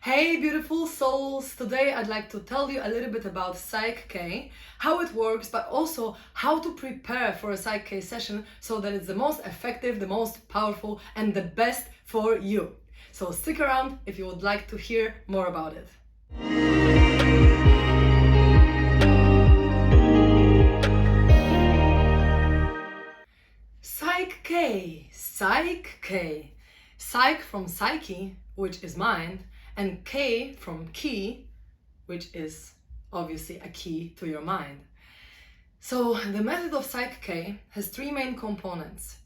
Hey beautiful souls! Today I'd like to tell you a little bit about Psych-K, how it works, but also how to prepare for a Psych-K session so that it's the most effective, the most powerful, and the best for you. So stick around if you would like to hear more about it. Psych-K, Psych-K. Psych from psyche, which is mind, and K from key, which is obviously a key to your mind. So the method of Psych-K has three main components.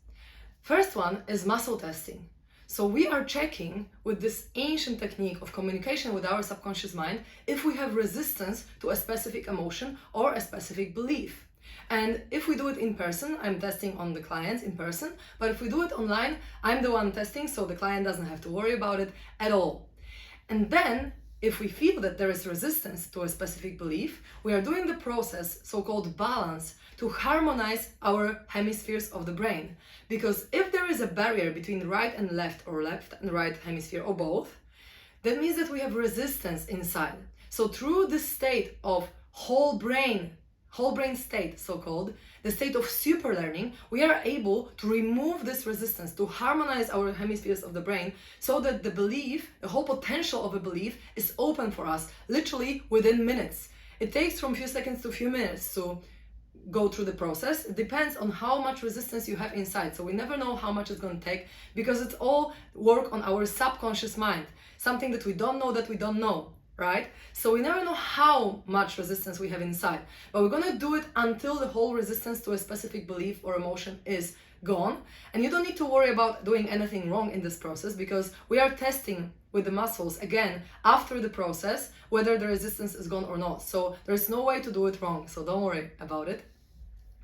First one is muscle testing. So we are checking with this ancient technique of communication with our subconscious mind if we have resistance to a specific emotion or a specific belief. And if we do it in person, I'm testing on the clients in person, but if we do it online, I'm the one testing, so the client doesn't have to worry about it at all. And then, if we feel that there is resistance to a specific belief, we are doing the process, so-called balance, to harmonize our hemispheres of the brain. Because if there is a barrier between right and left, or left and right hemisphere, or both, that means that we have resistance inside. So through this state of whole brain state, so-called, the state of super learning, we are able to remove this resistance, to harmonize our hemispheres of the brain so that the belief, the whole potential of a belief is open for us, literally within minutes. It takes from a few seconds to a few minutes to go through the process. It depends on how much resistance you have inside. So we never know how much it's going to take because it's all work on our subconscious mind, something that we don't know. Right? So we never know how much resistance we have inside, but we're gonna do it until the whole resistance to a specific belief or emotion is gone. And you don't need to worry about doing anything wrong in this process because we are testing with the muscles again after the process whether the resistance is gone or not. So there's no way to do it wrong, so don't worry about it.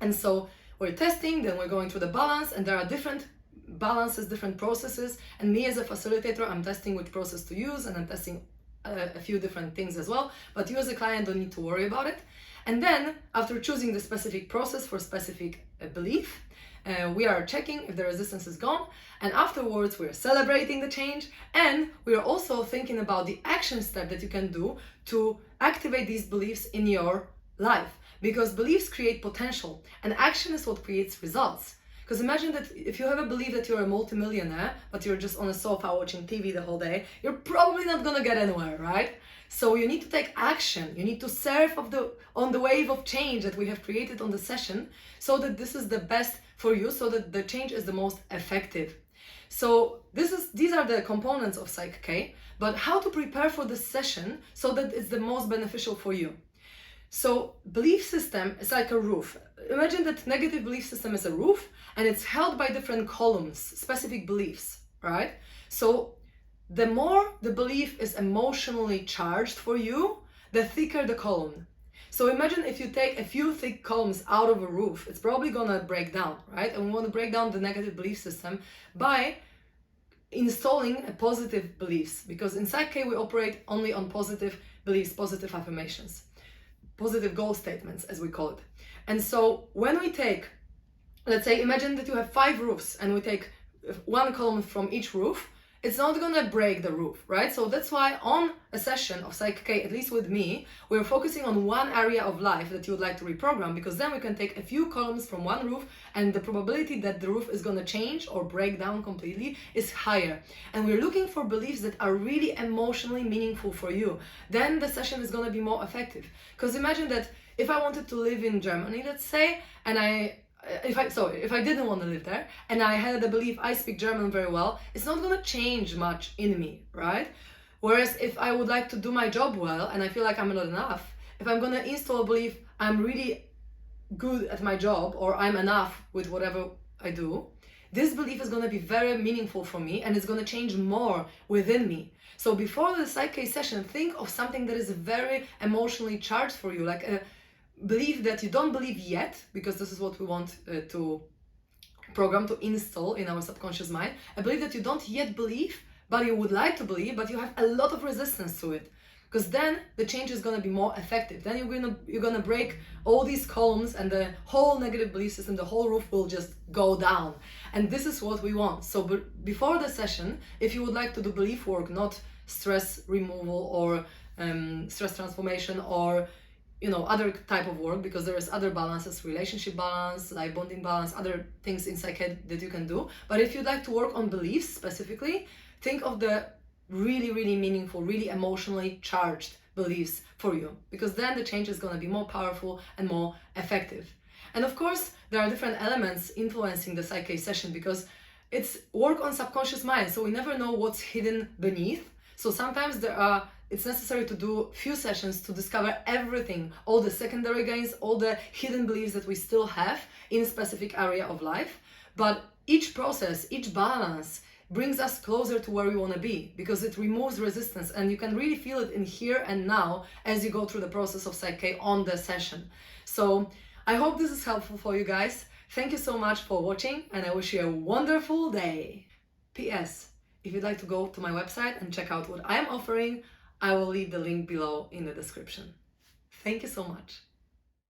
And so we're testing, then we're going through the balance, and there are different balances, different processes, and me as a facilitator, I'm testing which process to use, and I'm testing a few different things as well, but you as a client don't need to worry about it. And then after choosing the specific process for specific belief, we are checking if the resistance is gone, and afterwards we're celebrating the change, and we are also thinking about the action step that you can do to activate these beliefs in your life, because beliefs create potential and action is what creates results. Because imagine that if you have a belief that you're a multimillionaire, but you're just on a sofa watching TV the whole day, you're probably not gonna get anywhere, right? So you need to take action. You need to surf on the wave of change that we have created on the session so that this is the best for you, so that the change is the most effective. So these are the components of Psych-K, but how to prepare for this session so that it's the most beneficial for you. So belief system is like a roof. Imagine that negative belief system is a roof and it's held by different columns, specific beliefs, right? So the more the belief is emotionally charged for you, the thicker the column. So imagine if you take a few thick columns out of a roof, it's probably gonna break down, right? And we want to break down the negative belief system by installing positive beliefs, because in Psych-K we operate only on positive beliefs, positive affirmations, positive goal statements, as we call it. And so when we take, let's say, imagine that you have 5 roofs and we take one column from each roof, it's not gonna break the roof, right? So that's why on a session of Psych-K, at least with me, we're focusing on one area of life that you would like to reprogram, because then we can take a few columns from one roof and the probability that the roof is gonna change or break down completely is higher. And we're looking for beliefs that are really emotionally meaningful for you. Then the session is gonna be more effective. Because imagine that if I wanted to live in Germany, let's say, and if I didn't want to live there and I had the belief I speak German very well, it's not going to change much in me, right? Whereas if I would like to do my job well and I feel like I'm not enough, if I'm going to install a belief I'm really good at my job or I'm enough with whatever I do, this belief is going to be very meaningful for me and it's going to change more within me. So before the Psych-K session, think of something that is very emotionally charged for you, like a belief that you don't believe yet, because this is what we want to program, to install in our subconscious mind, a belief that you don't yet believe, but you would like to believe, but you have a lot of resistance to it. because then the change is going to be more effective. Then you're gonna break all these columns, and the whole negative belief system, the whole roof will just go down. And this is what we want. So before the session, if you would like to do belief work, not stress removal or stress transformation or other type of work, because there is other balances, relationship balance, like bonding balance, other things in Psych-K that you can do. But if you'd like to work on beliefs specifically, think of the really, really meaningful, really emotionally charged beliefs for you, because then the change is going to be more powerful and more effective. And of course, there are different elements influencing the Psych-K session, because it's work on subconscious mind, so we never know what's hidden beneath. So sometimes it's necessary to do few sessions to discover everything, all the secondary gains, all the hidden beliefs that we still have in a specific area of life. But each process, each balance brings us closer to where we want to be, because it removes resistance, and you can really feel it in here and now as you go through the process of Psych-K on the session. So I hope this is helpful for you guys. Thank you so much for watching, and I wish you a wonderful day. P.S. If you'd like to go to my website and check out what I am offering, I will leave the link below in the description. Thank you so much.